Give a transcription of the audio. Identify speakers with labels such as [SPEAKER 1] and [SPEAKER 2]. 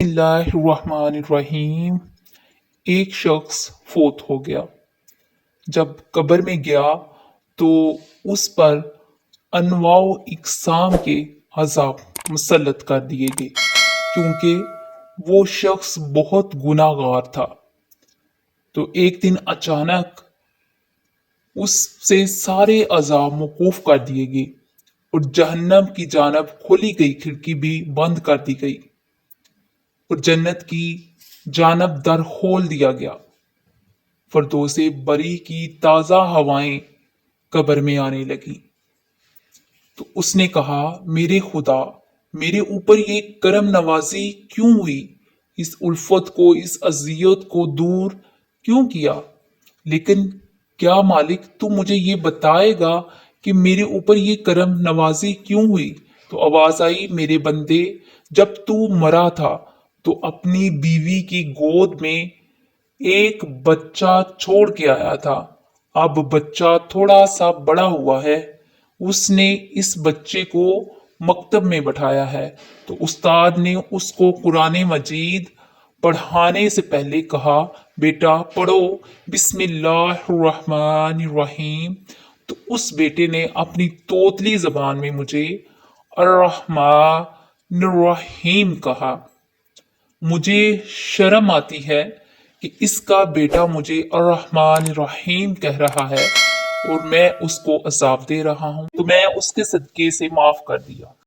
[SPEAKER 1] बिस्मिल्लाहिर्रहमानिर्रहीम। एक शख्स फोत हो गया। जब कब्र में गया तो उस पर अनवाउ इकसाम के अजाब मुसल्लत कर दिए गए, क्योंकि वो शख्स बहुत गुनाहगार था। तो एक दिन अचानक उससे सारे अजाब मौकूफ कर दिए गए और जहन्नम की जानब खोली गई खिड़की भी बंद कर दी गई और जन्नत की जानब दर खोल दिया गया। फरदौसे बरी की ताज़ा हवाएं कब्र में आने लगी। तो उसने कहा, मेरे खुदा, मेरे ऊपर ये करम नवाजी क्यों हुई? इस उल्फत को, इस अजियत को दूर क्यों किया? लेकिन क्या मालिक, तू मुझे ये बताएगा कि मेरे ऊपर ये करम नवाजी क्यों हुई? तो आवाज आई, मेरे बंदे, जब तू मरा था तो अपनी बीवी की गोद में एक बच्चा छोड़ के आया था। अब बच्चा थोड़ा सा बड़ा हुआ है, उसने इस बच्चे को मकतब में बैठाया है। तो उस्ताद ने उसको कुरान मजीद पढ़ाने से पहले कहा, बेटा पढ़ो बिस्मिल्लाहिर्रहमानिर्रहीम। तो उस बेटे ने अपनी तोतली जबान में मुझे अर्रहमानिर्रहीम कहा। मुझे शर्म आती है कि इसका बेटा मुझे अर्रहमानिर्रहीम कह रहा है और मैं उसको अजाब दे रहा हूं। तो मैं उसके सदके से माफ कर दिया।